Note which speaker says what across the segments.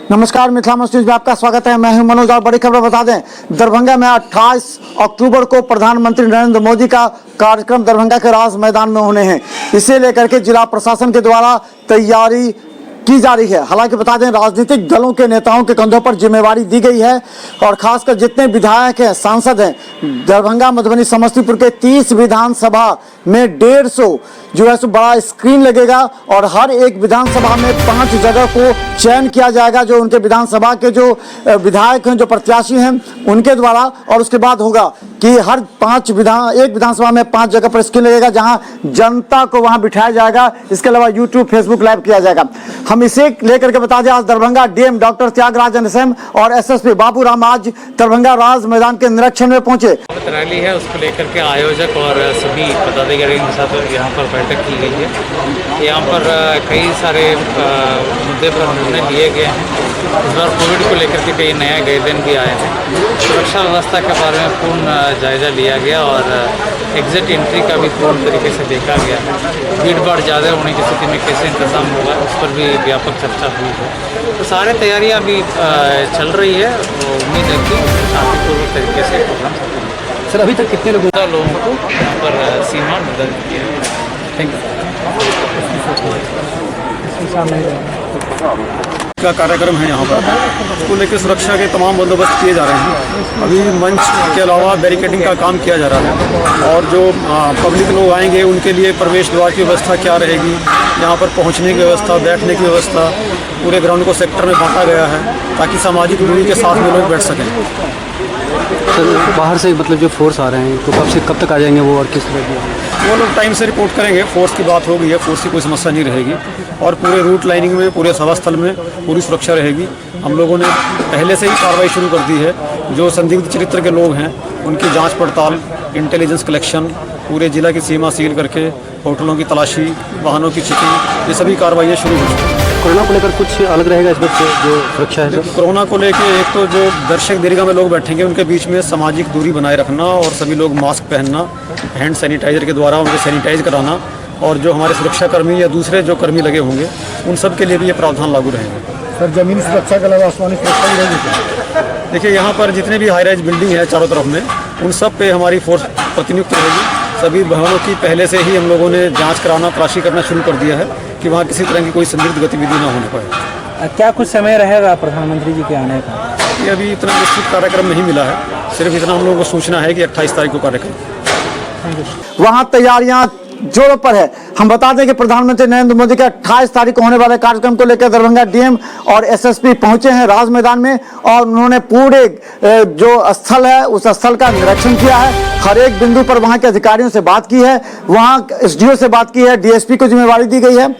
Speaker 1: नमस्कार, मिथिला न्यूज में आपका स्वागत है। मैं हूं मनोज और बड़ी खबर बता दें, दरभंगा में 28 अक्टूबर को प्रधानमंत्री नरेंद्र मोदी का कार्यक्रम दरभंगा के राज मैदान में होने हैं। इसे लेकर के जिला प्रशासन के द्वारा तैयारी की जा रही है। हालांकि बता दें, राजनीतिक दलों के नेताओं के कंधों पर जिम्मेवारी दी गई है और खासकर जितने विधायक हैं, सांसद हैं, दरभंगा, मधुबनी, समस्तीपुर के 30 विधानसभा में 150 जो है सो बड़ा स्क्रीन लगेगा और हर एक विधानसभा में 5 जगह को चयन किया जाएगा, जो उनके विधानसभा के जो विधायक हैं, जो प्रत्याशी हैं, उनके द्वारा। और उसके बाद होगा कि हर एक विधानसभा में 5 जगह पर स्क्रीन लगेगा, जहां जनता को वहां बिठाया जाएगा। इसके अलावा यूट्यूब, फेसबुक लाइव किया जाएगा। हम इसे लेकर के बता दें, आज Darbhanga DM doctor Tyagaraj NSM और SSP बाबूराम आज दरभंगा राज मैदान के निरीक्षण में पहुंचे।
Speaker 2: रैली है, उसको लेकर के आयोजक और सभी पदाधिकारियों के साथ यहाँ पर बैठक की गई है। यहाँ पर कई सारे मुद्दे पर निर्णय लिए गए हैं। इस बार कोविड को लेकर के कई नए गाइडलाइन भी आए हैं। सुरक्षा व्यवस्था के बारे में पूर्ण जायजा लिया गया और एग्जिट एंट्री का भी पूर्ण तरीके से देखा गया। भीड़ भाड़ ज़्यादा होने की स्थिति में कैसे इंतजाम होगा, उस पर भी व्यापक चर्चा हुई है। तो सारे तैयारियाँ अभी चल रही है। उम्मीद है कि शांतिपूर्वक तरीके से प्रोग्राम।
Speaker 3: सर, अभी तक कितने लोगों
Speaker 2: को यहाँ पर सीमा निर्धारित की है। Thank you.
Speaker 4: का कार्यक्रम है यहाँ पर, उसको लेकर सुरक्षा के तमाम बंदोबस्त किए जा रहे हैं। अभी मंच के अलावा बैरिकेडिंग का काम किया जा रहा है और जो पब्लिक लोग आएंगे उनके लिए प्रवेश द्वार की व्यवस्था क्या रहेगी, यहाँ पर पहुँचने की व्यवस्था, बैठने की व्यवस्था, पूरे ग्राउंड को सेक्टर में बांटा गया है ताकि सामाजिक दूरी के साथ में लोग बैठ सकें।
Speaker 3: सर, बाहर से मतलब जो फोर्स आ रहे हैं तो कब तक आ जाएंगे वो, और किस तरह की?
Speaker 4: वो लोग टाइम से रिपोर्ट करेंगे। फोर्स की बात हो गई है, फोर्स की कोई समस्या नहीं रहेगी और पूरे रूट लाइनिंग में, पूरे सभा स्थल में पूरी सुरक्षा रहेगी। हम लोगों ने पहले से ही कार्रवाई शुरू कर दी है। जो संदिग्ध चरित्र के लोग हैं उनकी जांच पड़ताल, इंटेलिजेंस कलेक्शन, पूरे जिला की सीमा सील करके होटलों की तलाशी, वाहनों की चेकिंग, ये सभी कार्रवाइयाँ शुरू हो चुकी हैं।
Speaker 3: कोरोना को लेकर कुछ अलग रहेगा इस वक्त जो सुरक्षा है?
Speaker 4: कोरोना को लेकर एक तो जो दर्शक दीर्घा में लोग बैठेंगे उनके बीच में सामाजिक दूरी बनाए रखना और सभी लोग मास्क पहनना, हैंड सैनिटाइजर के द्वारा उनको सैनिटाइज कराना, और जो हमारे सुरक्षाकर्मी या दूसरे जो कर्मी लगे होंगे उन सब के लिए भी ये प्रावधान लागू रहेंगे।
Speaker 1: सर, जमीनी सुरक्षा के अलावा आसमानी सुरक्षा भी रहेगी?
Speaker 4: देखिए, यहाँ पर जितने भी हाई राइज बिल्डिंग है चारों तरफ में, उन सब पे हमारी फोर्स प्रतिनियुक्त रहेगी। सभी भवनों की पहले से ही हम लोगों ने जांच कराना, तलाशी करना शुरू कर दिया है कि वहाँ किसी तरह की कोई संदिग्ध गतिविधि ना होने पाए।
Speaker 3: क्या कुछ समय रहेगा प्रधानमंत्री जी के आने का?
Speaker 4: ये अभी इतना निश्चित कार्यक्रम नहीं मिला है, सिर्फ इतना हम लोगों को सूचना है कि 28 तारीख को कार्यक्रम।
Speaker 1: वहां तैयारियां जोरों पर है। हम बता दें कि प्रधानमंत्री नरेंद्र मोदी के 28 तारीख को होने वाले कार्यक्रम को लेकर दरभंगा डीएम और SSP पहुंचे हैं राज मैदान में और उन्होंने पूरे जो स्थल है उस स्थल का निरीक्षण किया है। हर एक बिंदु पर वहां के अधिकारियों से बात की है, वहां SDO से बात की है, DSP को जिम्मेवारी दी गई है।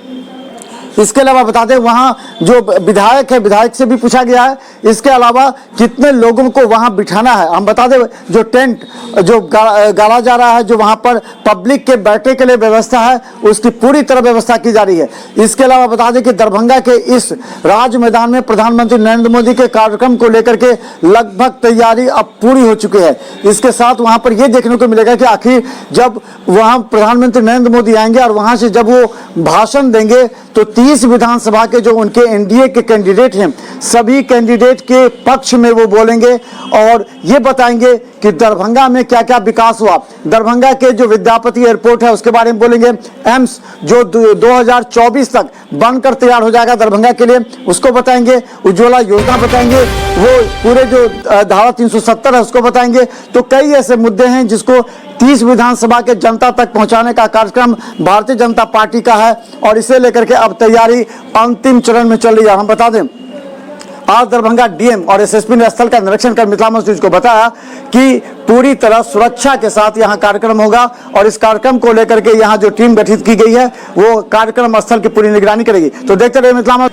Speaker 1: इसके अलावा बता दें, वहाँ जो विधायक है, विधायक से भी पूछा गया है इसके अलावा कितने लोगों को वहाँ बिठाना है। हम बता दें, जो टेंट जो गाड़ा जा रहा है, जो वहाँ पर पब्लिक के बैठने के लिए व्यवस्था है, उसकी पूरी तरह व्यवस्था की जा रही है। इसके अलावा बता दें कि दरभंगा के इस राज मैदान में प्रधानमंत्री नरेंद्र मोदी के कार्यक्रम को लेकर के लगभग तैयारी अब पूरी हो चुकी है। इसके साथ वहाँ पर यह देखने को मिलेगा कि आखिर जब वहाँ प्रधानमंत्री नरेंद्र मोदी आएंगे और वहाँ से जब वो भाषण देंगे तो 30 विधानसभा के जो उनके NDA के कैंडिडेट हैं, सभी कैंडिडेट के पक्ष में वो बोलेंगे और ये बताएंगे कि दरभंगा में क्या क्या विकास हुआ। दरभंगा के जो विद्यापति एयरपोर्ट है उसके बारे में बोलेंगे, एम्स जो 2024 तक बनकर तैयार हो जाएगा दरभंगा के लिए, उसको बताएंगे। उज्ज्वला योजना बताएंगे, वो पूरे जो धारा 370 है उसको बताएंगे। तो कई ऐसे मुद्दे हैं जिसको 30 विधानसभा के जनता तक पहुंचाने का कार्यक्रम भारतीय जनता पार्टी का है और इसे लेकर के अब तैयारी अंतिम चरण में चल रही है। हम बता दें, आज दरभंगा डीएम और SSP ने स्थल का निरीक्षण कर मिथिला न्यूज को बताया कि पूरी तरह सुरक्षा के साथ यहां कार्यक्रम होगा और इस कार्यक्रम को लेकर के यहां जो टीम गठित की गई है वो कार्यक्रम स्थल की पूरी निगरानी करेगी। तो देखते रहिए मिथिला।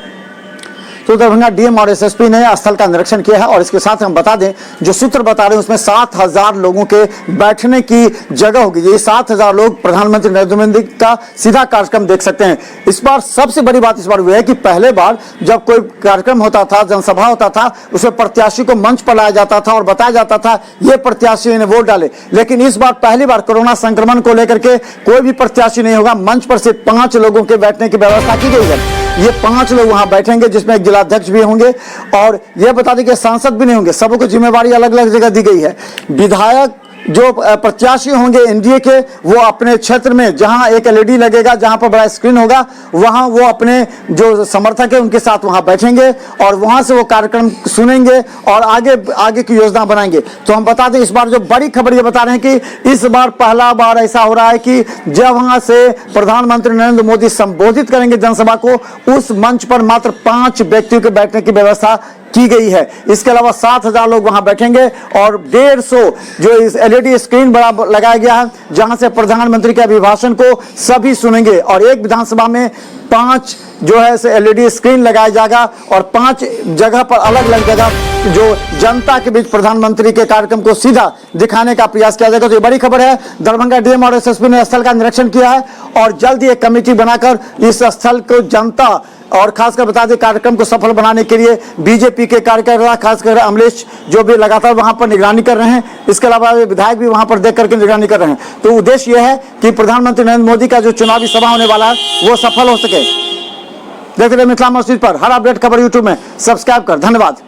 Speaker 1: तो दरभंगा डीएम और SSP ने स्थल का निरीक्षण किया है और इसके साथ हम बता दें, जो सूत्र बता रहे हैं उसमें 7000 लोगों के बैठने की जगह होगी। ये 7000 लोग प्रधानमंत्री नरेंद्र मोदी का सीधा कार्यक्रम देख सकते हैं। इस बार सबसे बड़ी बात इस बार हुई है कि पहले बार जब कोई कार्यक्रम होता था, जनसभा होता था, उसमें प्रत्याशी को मंच पर लाया जाता था और बताया जाता था ये प्रत्याशी ने वोट डाले। लेकिन इस बार पहली बार कोरोना संक्रमण को लेकर के कोई भी प्रत्याशी नहीं होगा, मंच पर सिर्फ 5 लोगों के बैठने की व्यवस्था की गई है। ये 5 लोग वहां बैठेंगे, जिसमें एक जिलाध्यक्ष भी होंगे। और यह बता दें कि सांसद भी नहीं होंगे, सबको जिम्मेवारी अलग अलग जगह दी गई है। विधायक जो प्रत्याशी होंगे एनडीए के, वो अपने क्षेत्र में जहां एक एलईडी लगेगा, जहां पर बड़ा स्क्रीन होगा, वहां वो अपने जो समर्थक है उनके साथ वहां बैठेंगे और वहां से वो कार्यक्रम सुनेंगे और आगे की योजना बनाएंगे। तो हम बता दें, इस बार जो बड़ी खबर ये बता रहे हैं कि इस बार पहला बार ऐसा हो रहा है कि जब वहां से प्रधानमंत्री नरेंद्र मोदी संबोधित करेंगे जनसभा को, उस मंच पर मात्र 5 व्यक्तियों के बैठने की व्यवस्था की गई है। इसके अलावा 7,000 लोग वहां बैठेंगे और 150 जो इस एलईडी स्क्रीन बड़ा लगाया गया है, जहां से प्रधानमंत्री के अभिभाषण को सभी सुनेंगे। और एक विधानसभा में 5 जो है एलईडी स्क्रीन लगाया जाएगा और 5 जगह पर अलग अलग जगह जो जनता के बीच प्रधानमंत्री के कार्यक्रम को सीधा दिखाने का प्रयास किया जाएगा। तो ये बड़ी खबर है। दरभंगा डीएम और एसएसपी ने स्थल का निरीक्षण किया है और जल्द ही एक कमेटी बनाकर इस स्थल को जनता और खासकर बता दें कार्यक्रम को सफल बनाने के लिए बीजेपी के कार्यकर्ता खासकर अमलेश जो भी लगातार वहां पर निगरानी कर रहे हैं, इसके अलावा विधायक भी वहां पर देख करके निगरानी कर रहे हैं। तो उद्देश्य यह है कि प्रधानमंत्री नरेंद्र मोदी का जो चुनावी सभा होने वाला है वो सफल हो सके। देखते रहिए मिथिला मस्जिद पर हर अपडेट खबर यूट्यूब में सब्सक्राइब कर। धन्यवाद।